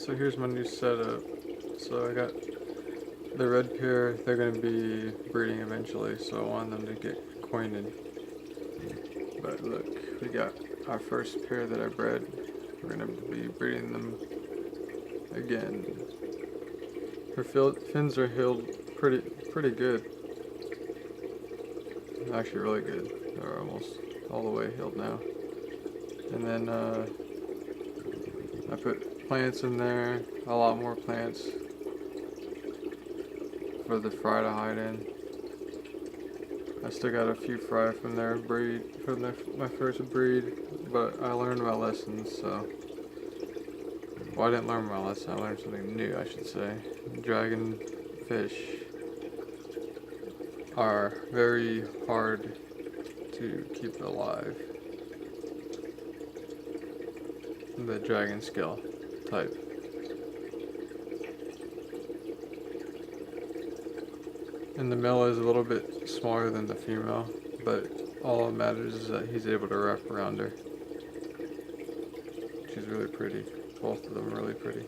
So here's my new setup. So I got the red pair, they're going to be breeding eventually, so I want them to get acquainted. But look, we got our first pair that I bred. We're going to be breeding them again. Her fins are healed pretty good. Actually really good. They're almost all the way healed now. And then I put plants in there, a lot more plants for the fry to hide in. I still got a few fry from their breed, from my first breed, but I learned my lessons, so. Well, I didn't learn my lesson, I learned something new, I should say. Dragon fish are very hard to keep alive. The dragon scale type. And the male is a little bit smaller than the female, but all that matters is that he's able to wrap around her. She's really pretty. Both of them are really pretty.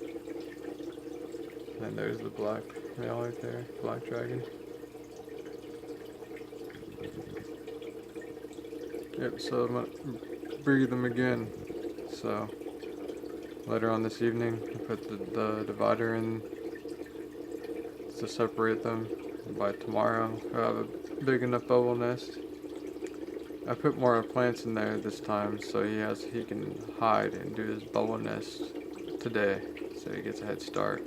And there's the black male right there, black dragon. Yep, so I'm gonna breed them again. So later on this evening, I put the divider in to separate them. By tomorrow, I'll have a big enough bubble nest. I put more plants in there this time, so he can hide and do his bubble nest today, so he gets a head start.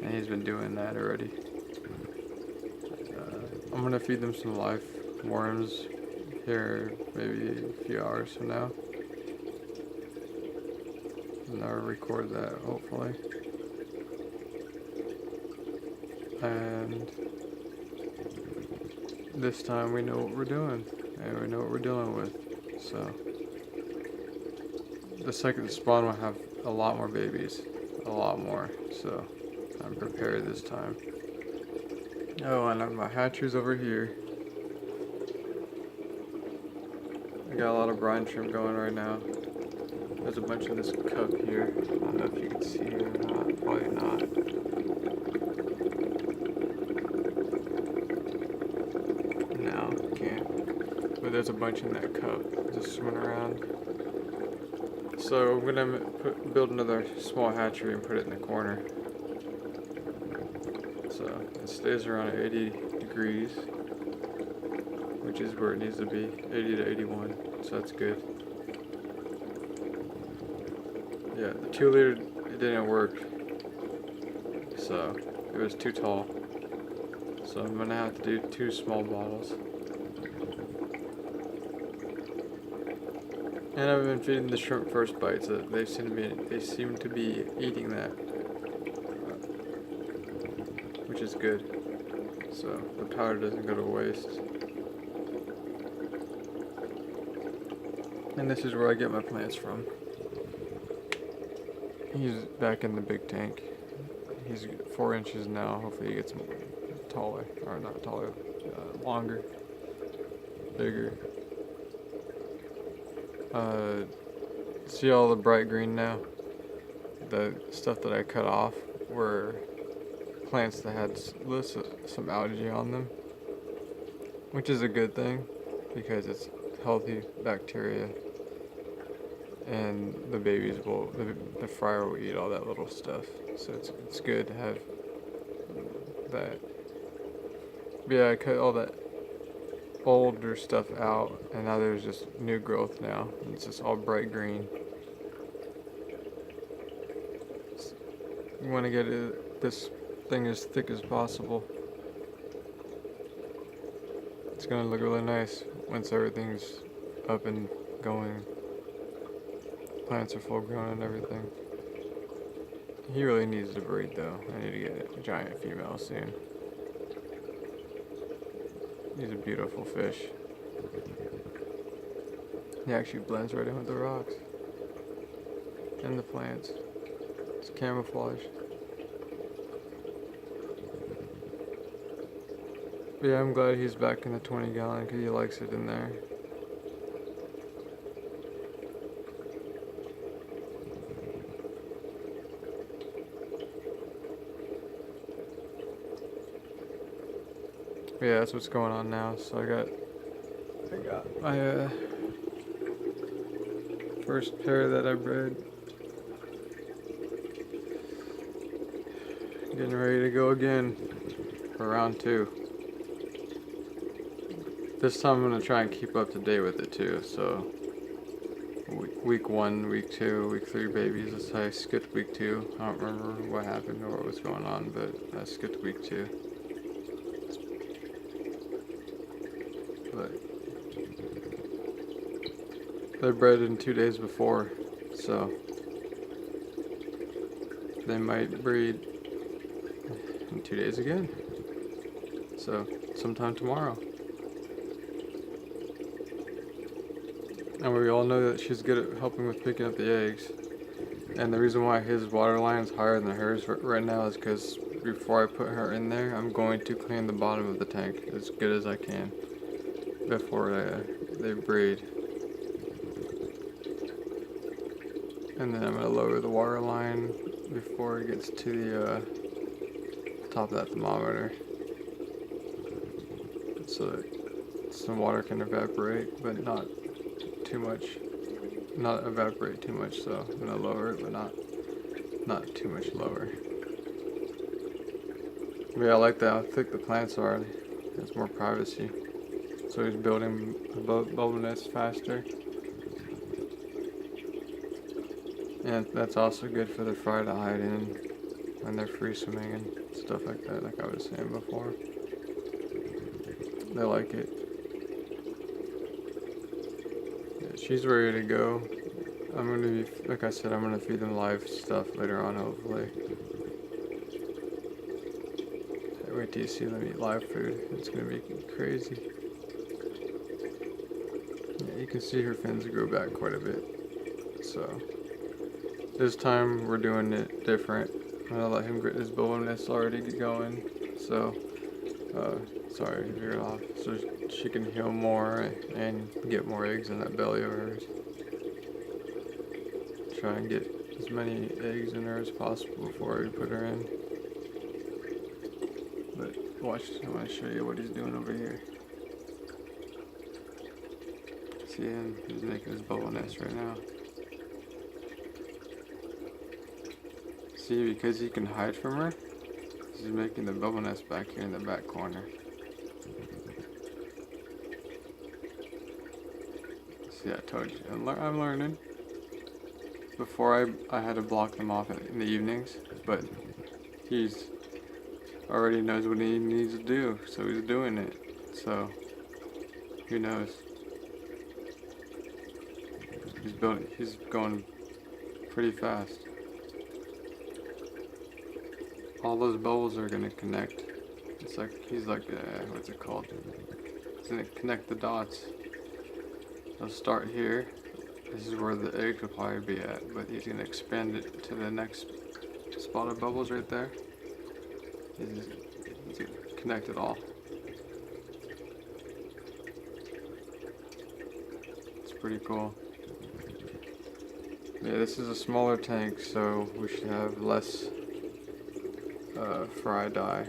And he's been doing that already. I'm gonna feed them some live worms here, maybe a few hours from now, and I'll record that hopefully. And this time we know what we're doing, and we know what we're dealing with. So the second spawn will have a lot more babies, a lot more. So I'm prepared this time. Oh, and I have my hatcheries over here. I got a lot of brine shrimp going right now. There's a bunch in this cup here. I don't know if you can see it or not. Probably not. No, can't. But there's a bunch in that cup just swimming around. So I'm gonna build another small hatchery and put it in the corner. So it stays around 80 degrees, which is where it needs to be, 80 to 81. So that's good. Yeah, the 2 liter, it didn't work, so it was too tall. So I'm gonna have to do 2 small bottles. And I've been feeding the shrimp first bites. They seem to be eating that, which is good. So the powder doesn't go to waste. And this is where I get my plants from. He's back in the big tank. He's 4 inches now. Hopefully he gets taller, or not taller, longer, bigger. See all the bright green now? The stuff that I cut off were plants that had some algae on them, which is a good thing because it's healthy bacteria. And the babies the fryer will eat all that little stuff. So it's good to have that. But yeah, I cut all that older stuff out, and now there's just new growth now. It's just all bright green. You want to get this thing as thick as possible. It's gonna look really nice once everything's up and going. Plants are full grown and everything. He really needs to breed though. I need to get a giant female soon. He's a beautiful fish. He actually blends right in with the rocks and the plants. It's camouflage. But yeah, I'm glad he's back in the 20 gallon because he likes it in there. But yeah, that's what's going on now. So I got my first pair that I bred. Getting ready to go again for round 2. This time I'm gonna try and keep up to date with it too. So week 1, week 2, week 3 babies. I skipped week 2. I don't remember what happened or what was going on, but I skipped week 2. But they're bred in 2 days before, so they might breed in 2 days again. So sometime tomorrow. And we all know that she's good at helping with picking up the eggs. And the reason why his water line is higher than hers right now is because before I put her in there, I'm going to clean the bottom of the tank as good as I can before they breed. And then I'm going to lower the water line before it gets to the top of that thermometer, so that some water can evaporate, but not too much. Not evaporate too much, so I'm going to lower it, but not too much lower. But yeah, I like that how thick the plants are. It's more privacy. So he's building a bubble nest faster. And that's also good for the fry to hide in when they're free swimming and stuff like that, like I was saying before. They like it. Yeah, she's ready to go. I'm gonna be, like I said, I'm gonna feed them live stuff later on, hopefully. Wait till you see them eat live food. It's gonna be crazy. Yeah, you can see her fins grow back quite a bit. So this time we're doing it different. I'm gonna let him get his bubble nest already get going. So, sorry if you're off. So she can heal more and get more eggs in that belly of hers. Try and get as many eggs in her as possible before we put her in. But watch, I want to show you what he's doing over here. See him? He's making his bubble nest right now. See, because he can hide from her, he's making the bubble nest back here in the back corner. See, I told you. I'm learning. Before I had to block them off in the evenings, but he's already knows what he needs to do, so he's doing it. So who knows? He's going pretty fast. All those bubbles are gonna connect. It's like he's like what's it called? He's gonna connect the dots. I'll start here. This is where the egg will probably be at, but he's gonna expand it to the next spot of bubbles right there. He's gonna connect it all. It's pretty cool. Yeah, this is a smaller tank, so we should have less fry dye.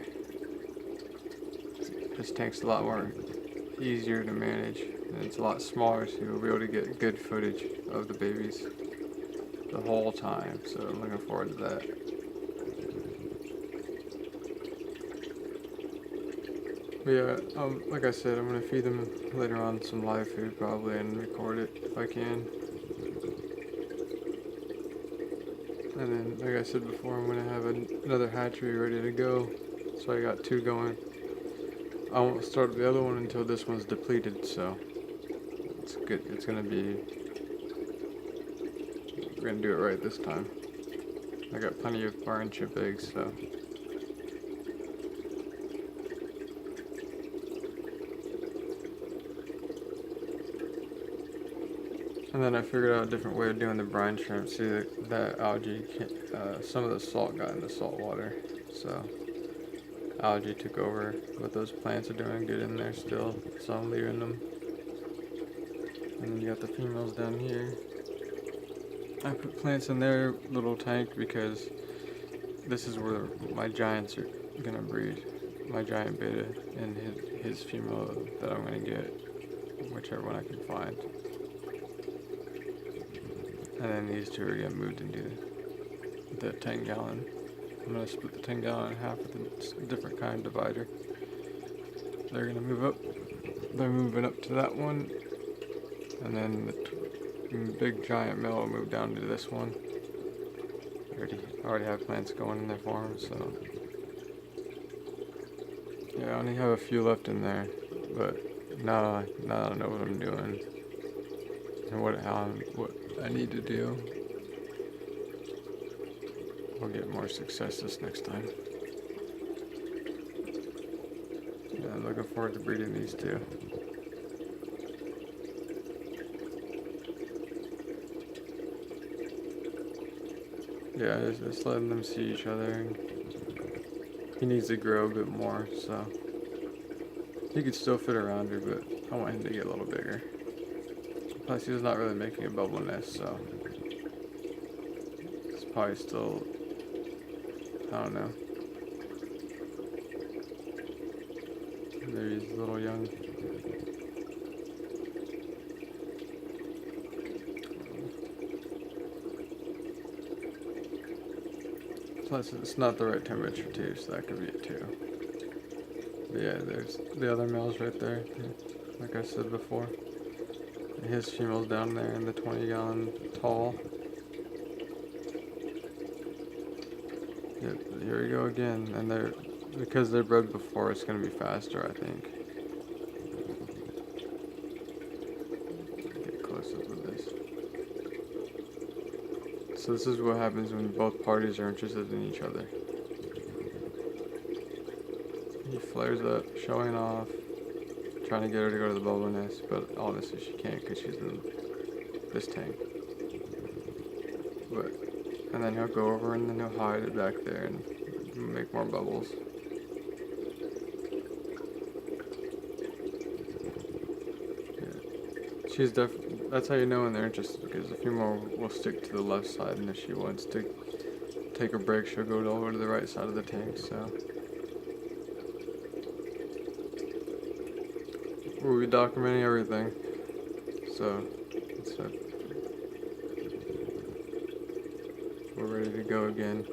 This tank's a lot more easier to manage, and it's a lot smaller, so you'll be able to get good footage of the babies the whole time. So I'm looking forward to that. But yeah, like I said, I'm gonna feed them later on some live food probably and record it if I can. And then, like I said before, I'm gonna have another hatchery ready to go. So I got 2 going. I won't start the other one until this one's depleted, so it's good. It's gonna be, we're gonna do it right this time. I got plenty of bar and chip eggs, so. And then I figured out a different way of doing the brine shrimp. See that algae, some of the salt got in the salt water, so algae took over. But those plants are doing good in there still, so I'm leaving them. And then you got the females down here. I put plants in their little tank because this is where my giants are gonna breed. my giant beta and his female that I'm gonna get, whichever one I can find. And then these two are getting moved into the 10 gallon. I'm gonna split the 10 gallon in half with a different kind of divider. They're gonna move up. They're moving up to that one, and then the big giant male will move down to this one. I already have plants going in there for them, so yeah, I only have a few left in there, but now I know what I'm doing and what I need to do. I'll get more success this next time. Yeah, I'm looking forward to breeding these two. Yeah, just letting them see each other. He needs to grow a bit more, so he could still fit around her, but I want him to get a little bigger. Plus, he's not really making a bubble nest, so it's probably still, I don't know. Maybe he's a little young. Plus, it's not the right temperature too, so that could be it too. But yeah, there's the other males right there, like I said before. His female's down there in the 20 gallon tall. Yep, here we go again, and because they're bred before, it's gonna be faster, I think. Get close up with this. So this is what happens when both parties are interested in each other. He flares up, showing off, trying to get her to go to the bubble nest, but obviously she can't because she's in this tank. And then he'll go over and then he'll hide it back there and make more bubbles. Yeah. That's how you know when they're interested, because the female will stick to the left side, and if she wants to take a break, she'll go over to the right side of the tank, so. We'll be documenting everything. So, we're ready to go again.